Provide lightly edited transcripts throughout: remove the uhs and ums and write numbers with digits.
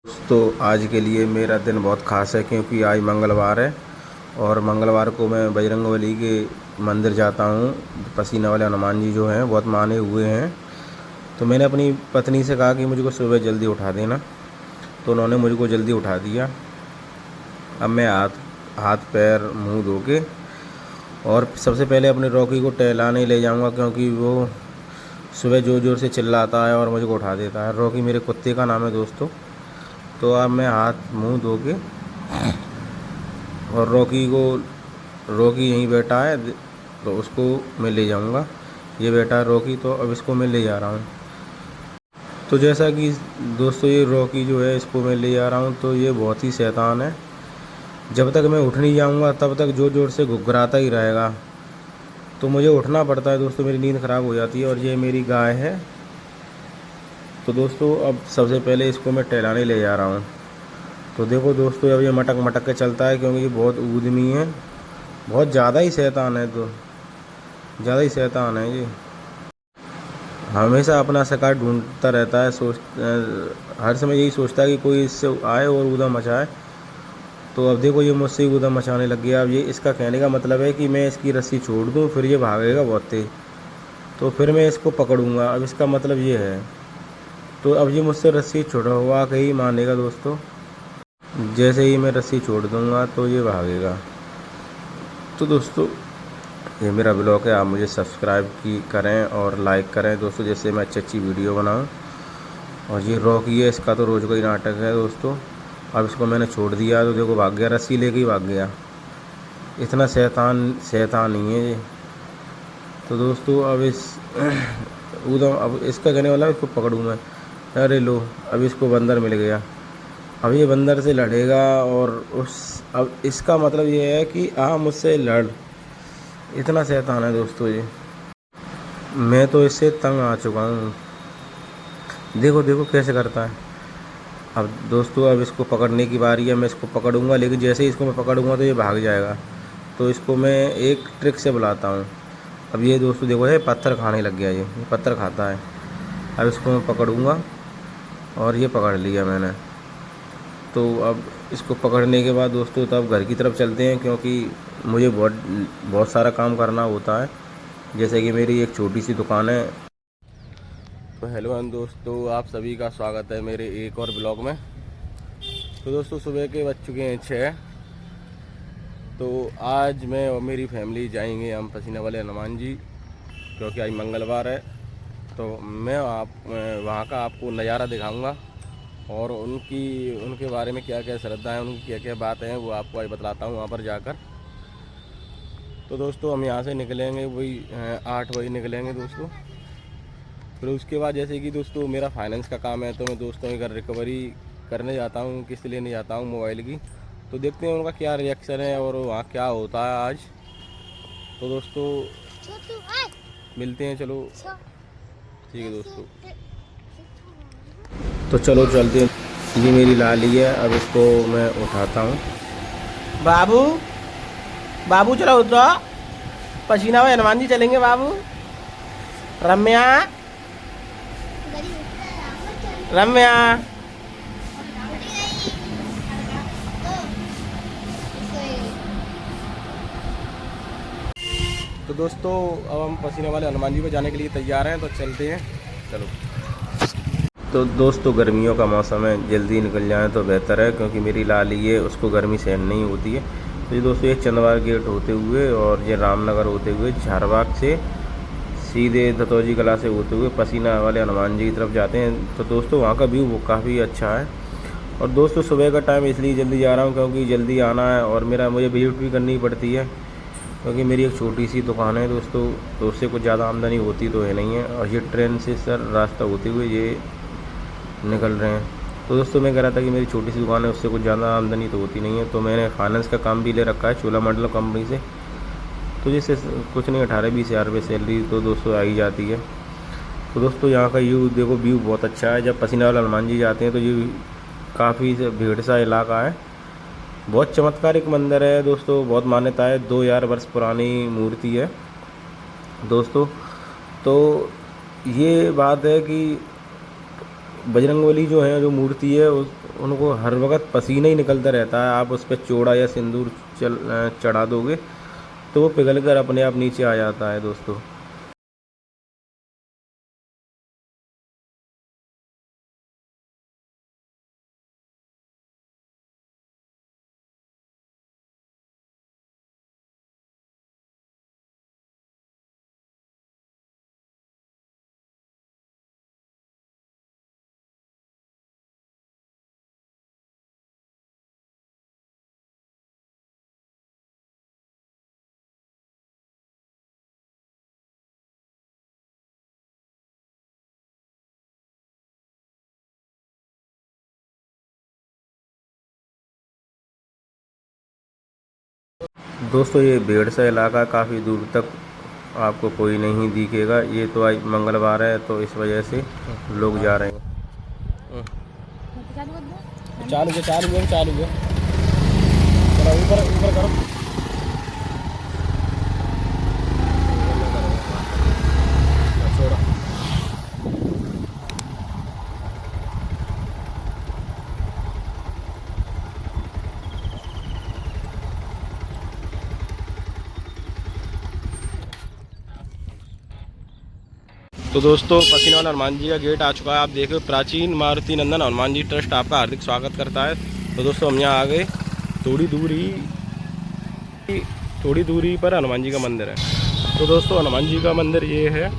तो आज के लिए मेरा दिन बहुत ख़ास है क्योंकि आज मंगलवार है और मंगलवार को मैं बजरंगबली के मंदिर जाता हूँ। पसीना वाले हनुमान जी जो हैं बहुत माने हुए हैं। तो मैंने अपनी पत्नी से कहा कि मुझको सुबह जल्दी उठा देना, तो उन्होंने मुझको जल्दी उठा दिया। अब मैं हाथ हाथ पैर मुँह धो के और सबसे पहले अपने रॉकी को टहलाने ले जाऊँगा क्योंकि वो सुबह ज़ोर ज़ोर से चिल्लाता है और मुझको उठा देता है। रॉकी मेरे कुत्ते का नाम है दोस्तों। तो अब मैं हाथ मुंह धो के और रॉकी यहीं बैठा है, तो उसको मैं ले जाऊंगा। ये बैठा है रॉकी, तो अब इसको मैं ले जा रहा हूँ। तो जैसा कि दोस्तों ये रॉकी जो है इसको मैं ले जा रहा हूँ, तो ये बहुत ही शैतान है। जब तक मैं उठ नहीं जाऊँगा तब तक ज़ोर ज़ोर से घुघराता ही रहेगा। तो मुझे उठना पड़ता है दोस्तों, मेरी नींद ख़राब हो जाती है। और ये मेरी गाय है। तो दोस्तों अब सबसे पहले इसको मैं टहलाने ले जा रहा हूँ। तो देखो दोस्तों अब ये मटक मटक के चलता है क्योंकि ये बहुत ऊधमी है, बहुत ज़्यादा ही शैतान है। तो ज़्यादा ही शैतान है ये, हमेशा अपना शिकार ढूंढता रहता है। हर समय यही सोचता है कि कोई इससे आए और ऊधम मचाए। तो अब देखो ये मुझसे ही ऊधम मचाने लग गया। अब ये इसका कहने का मतलब है कि मैं इसकी रस्सी छोड़ दूँ फिर ये भागेगा बहुत तेज, तो फिर मैं इसको पकड़ूँगा। अब इसका मतलब ये है। तो अब ये मुझसे रस्सी छुड़वा के ही मानेगा दोस्तों। जैसे ही मैं रस्सी छोड़ दूँगा तो ये भागेगा। तो दोस्तों ये मेरा ब्लॉग है, आप मुझे सब्सक्राइब करें और लाइक करें दोस्तों, जैसे मैं अच्छी अच्छी वीडियो बनाऊं। और ये रॉकी है, इसका तो रोज़ का ही नाटक है दोस्तों। अब इसको मैंने छोड़ दिया तो देखो भाग गया, रस्सी लेके ही भाग गया। इतना शैतान नहीं है ये। तो दोस्तों अब अब इसका कहने वाला इसको पकड़ूँ मैं। अरे लो, अब इसको बंदर मिल गया। अब ये बंदर से लड़ेगा और अब इसका मतलब ये है कि मुझसे लड़। इतना शैतान है दोस्तों ये, मैं तो इससे तंग आ चुका हूँ। देखो देखो कैसे करता है। अब दोस्तों अब इसको पकड़ने की बारी है। मैं इसको पकड़ूंगा, लेकिन जैसे ही इसको मैं पकड़ूंगा तो ये भाग जाएगा। तो इसको मैं एक ट्रिक से बुलाता हूँ। अब ये दोस्तों देखो ये पत्थर खाने लग गया, ये पत्थर खाता है। अब इसको मैं पकड़ूंगा और ये पकड़ लिया मैंने। तो अब इसको पकड़ने के बाद दोस्तों तब घर की तरफ चलते हैं क्योंकि मुझे बहुत बहुत सारा काम करना होता है। जैसे कि मेरी एक छोटी सी दुकान है। तो हेलो दोस्तों, आप सभी का स्वागत है मेरे एक और ब्लॉग में। तो दोस्तों सुबह के बज चुके हैं 6। तो आज मैं और मेरी फैमिली जाएंगे हम पसीना वाले हनुमान जी, क्योंकि आज मंगलवार है। तो मैं वहाँ का आपको नज़ारा दिखाऊंगा और उनके बारे में क्या क्या श्रद्धा है, उनकी क्या क्या बातें हैं, वो आपको आज बतलाता हूँ वहाँ पर जाकर। तो दोस्तों हम यहाँ से निकलेंगे वही 8 बजे निकलेंगे दोस्तों। फिर उसके बाद जैसे कि दोस्तों मेरा फाइनेंस का काम है, तो मैं दोस्तों के घर रिकवरी करने जाता हूँ, किस्त लेने जाता हूँ मोबाइल की। तो देखते हैं उनका क्या रिएक्शन है और वहाँ क्या होता है आज। तो दोस्तों मिलते हैं, चलो ठीक है दोस्तों। तो चलो चलते हैं। ये मेरी लाली है, अब इसको मैं उठाता हूँ। बाबू बाबू चलो उठो, पसीना में हनुमान जी चलेंगे बाबू। रम्या रम्या। तो दोस्तों अब हम पसीने वाले हनुमान जी पे जाने के लिए तैयार हैं, तो चलते हैं चलो। तो दोस्तों गर्मियों का मौसम है, जल्दी निकल जाए तो बेहतर है क्योंकि मेरी लाली है उसको गर्मी सहन नहीं होती है। तो ये दोस्तों ये चंदवार गेट होते हुए और ये रामनगर होते हुए झारबाग से सीधे दतौजी कला से होते हुए पसीना वाले हनुमान जी की तरफ जाते हैं। तो दोस्तों वहाँ का व्यू वो काफ़ी अच्छा है। और दोस्तों सुबह का टाइम इसलिए जल्दी जा रहा हूँ क्योंकि जल्दी आना है और मुझे विजिट भी करनी पड़ती है क्योंकि मेरी एक छोटी सी दुकान है दोस्तों। तो उससे कुछ ज़्यादा आमदनी होती तो है नहीं है। और ये ट्रेन से सर रास्ता होते हुए ये निकल रहे हैं। तो दोस्तों मैं कह रहा था कि मेरी छोटी सी दुकान है, उससे कुछ ज़्यादा आमदनी तो होती नहीं है। तो मैंने फाइनेंस का काम भी ले रखा है चोलामंडलम कंपनी से। तो जैसे कुछ नहीं 18-20 हज़ार रुपये सैलरी तो दोस्तों आ ही जाती है। तो दोस्तों यहाँ का व्यू देखो, व्यू बहुत अच्छा है। जब पसीना वाला हनुमान जी जाते हैं तो ये काफ़ी भीड़ सा इलाका है। बहुत चमत्कारिक मंदिर है दोस्तों, बहुत मान्यता है। 2000 वर्ष पुरानी मूर्ति है दोस्तों। तो ये बात है कि बजरंगबली जो है, जो मूर्ति है उनको हर वक्त पसीना ही निकलता रहता है। आप उस पर चौड़ा या सिंदूर चढ़ा दोगे तो वो पिघल कर अपने आप नीचे आ जाता है दोस्तों। दोस्तों ये भीड़ से इलाका काफ़ी दूर तक आपको कोई नहीं दिखेगा। ये तो आज मंगलवार है तो इस वजह से लोग जा रहे हैं। चालू है चलो ऊपर ऊपर करो। तो दोस्तों पसीना वाला हनुमान जी का गेट आ चुका है। आप देख रहे हो प्राचीन मारुति नंदन हनुमान जी ट्रस्ट आपका हार्दिक स्वागत करता है। तो दोस्तों हम यहाँ आ गए। थोड़ी दूरी पर हनुमान जी का मंदिर है। तो दोस्तों हनुमान जी का मंदिर ये है।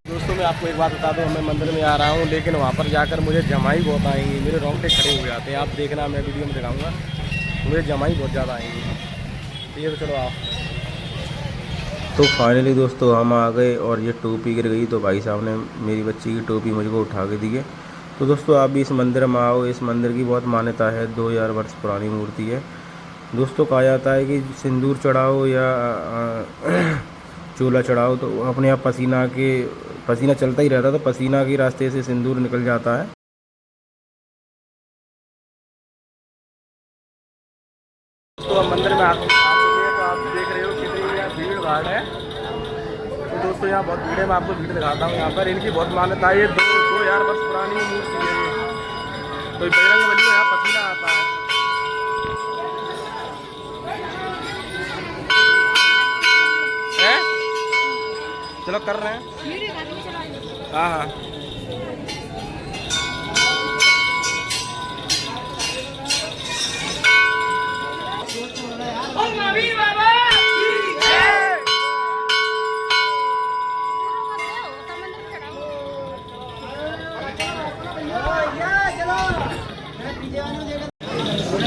दोस्तों मैं आपको एक बात बता दूँ, मैं मंदिर में आ रहा हूँ लेकिन वहाँ पर जाकर मुझे जमाई बहुत आएंगी। मेरे रोंगटे खड़े हो जाते हैं। आप देखना, मैं वीडियो में दिखाऊँगा, मुझे जमाई बहुत ज़्यादा आएंगी। ठीक है तो चलो आप। तो फाइनली दोस्तों हम आ गए और ये टोपी गिर गई तो भाई साहब ने मेरी बच्ची की टोपी मुझको उठा के दी है। तो दोस्तों आप भी इस मंदिर में आओ। इस मंदिर की बहुत मान्यता है। 2000 वर्ष पुरानी मूर्ति है। दोस्तों कहा जाता है कि सिंदूर चढ़ाओ या चूल्हा चढ़ाओ तो अपने आप पसीना चलता ही रहता, तो पसीना के रास्ते से सिंदूर निकल जाता है। तो अब मंदिर में आ चुके हैं। तो आप देख रहे हो कितनी यहाँ भीड़ भाड़ है। तो दोस्तों यहाँ बहुत भीड़ है। मैं आपको भीड़ दिखाता हूँ। यहाँ पर इनकी बहुत मान्यता है। ये 2000 वर्ष पुरानी मूर्ति है ये। तो बजरंग बली को यहाँ पसीना आता है। चलो कर रहे हैं। हाँ हाँ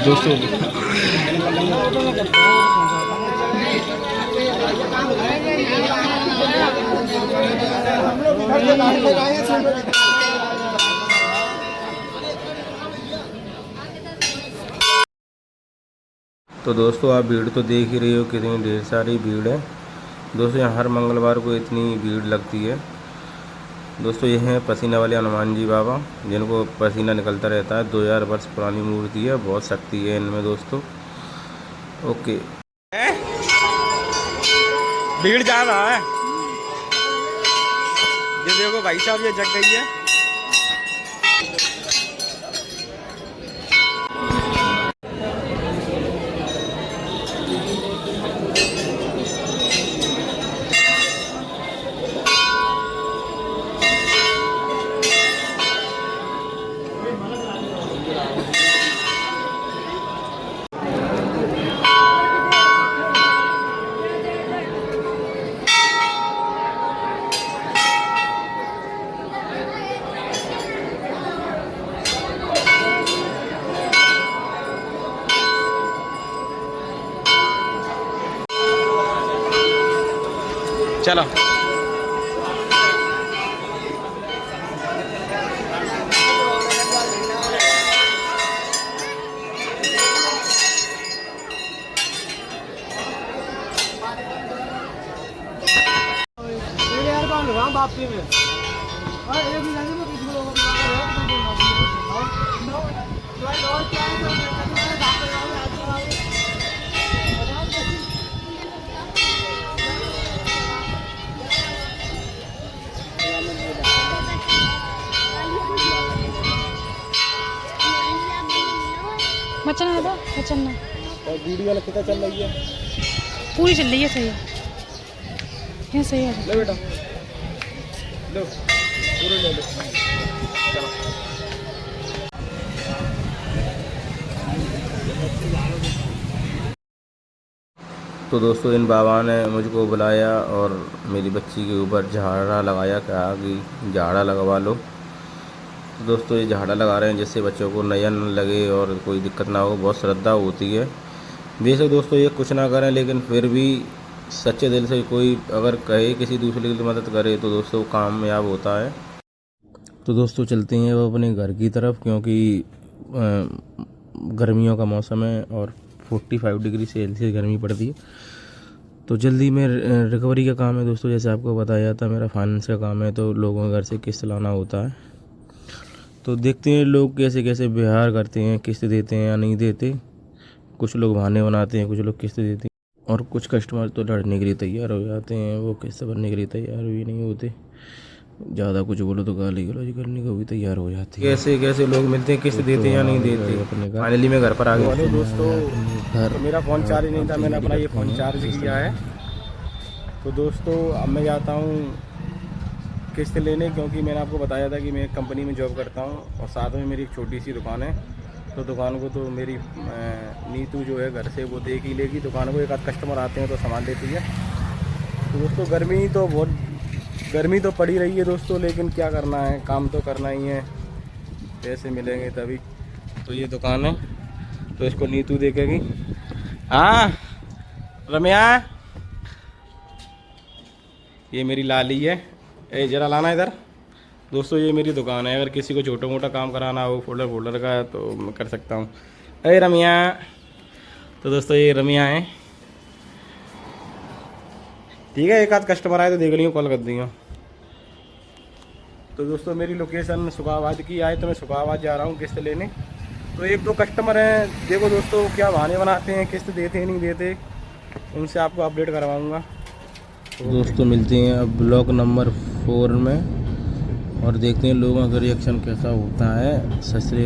दोस्तों तो दोस्तों आप भीड़ तो देख ही रहे हो, कितनी ढेर सारी भीड़ है। दोस्तों यहाँ हर मंगलवार को इतनी भीड़ लगती है। दोस्तों ये हैं पसीना वाले हनुमान जी बाबा, जिनको पसीना निकलता रहता है। 2000 वर्ष पुरानी मूर्ति है। बहुत शक्ति है इनमें दोस्तों। ओके भीड़ जा रहा है। ये देखो भाई साहब ये जग गई है। चलो वापसी में बचन है तो बचन ना और वीडियो वाला कितना चल रही है? पूरी चल रही है, सही है, ये सही है। ले बेटा, लो पूरे ले लो। चलो। तो दोस्तों इन बाबा ने मुझको बुलाया और मेरी बच्ची के ऊपर झाड़ा लगाया, कहा कि झाड़ा लगवा लो। तो दोस्तों ये झाड़ा लगा रहे हैं जिससे बच्चों को नया न लगे और कोई दिक्कत ना हो। बहुत श्रद्धा होती है। बेशक दोस्तों ये कुछ ना करें, लेकिन फिर भी सच्चे दिल से कोई अगर कहे किसी दूसरे की मदद करे तो दोस्तों कामयाब होता है। तो दोस्तों चलते हैं वो अपने घर की तरफ, क्योंकि गर्मियों का मौसम है और 45 डिग्री सेल्सियस गर्मी पड़ती है। तो जल्दी में रिकवरी का काम है दोस्तों। जैसे आपको बताया था मेरा फाइनेंस का काम है, तो लोगों के घर से किस्त लाना होता है। तो देखते हैं लोग कैसे कैसे व्यवहार करते हैं, किस्त देते हैं या नहीं देते। कुछ लोग बहाने बनाते हैं, कुछ लोग किस्त देते हैं और कुछ कस्टमर तो लड़ने के लिए तैयार हो जाते हैं, वो किस्त भरने के लिए तैयार भी नहीं होते। ज़्यादा कुछ बोलो तो गाली गलौज करने को भी तैयार हो जाती है। कैसे कैसे लोग मिलते हैं, किस्त देते हैं या नहीं देते। फाइनली मैं घर पर आ गया। दोस्तों तो मेरा फ़ोन चार्ज नहीं था, मैंने अपना ये फ़ोन चार्ज किया है। तो दोस्तों अब मैं जाता हूँ किस्त लेने, क्योंकि मैंने आपको बताया था कि मैं एक कंपनी में जॉब करता हूँ और साथ में मेरी एक छोटी सी दुकान है। तो दुकान को तो मेरी नीतू जो है घर से वो देख ही लेगी। दुकान को एक आध कस्टमर आते हैं तो सामान देती है। तो दोस्तों गर्मी तो पड़ी रही है दोस्तों, लेकिन क्या करना है, काम तो करना ही है, पैसे मिलेंगे तभी। तो ये दुकान है तो इसको नीतू देखेगी। हाँ रम्या, ये मेरी लाली है, ए जरा लाना इधर। दोस्तों ये मेरी दुकान है, अगर किसी को छोटा मोटा काम कराना हो फोल्डर का तो मैं कर सकता हूँ। अरे रम्या, तो दोस्तों ये रम्या है, ठीक है। एक आध कस्टमर आए तो देख लियो, कॉल कर दियो। तो दोस्तों मेरी लोकेशन सुखाबाद की आए तो मैं सुखाबाद जा रहा हूँ किस्त लेने। तो एक दो कस्टमर हैं, देखो दोस्तों क्या बहाने बनाते हैं, किस्त देते हैं नहीं देते, उनसे आपको अपडेट करवाऊँगा। तो दोस्तों मिलते हैं अब ब्लॉक नंबर 4 में और देखते हैं लोगों का रिएक्शन कैसा होता है। सत श्री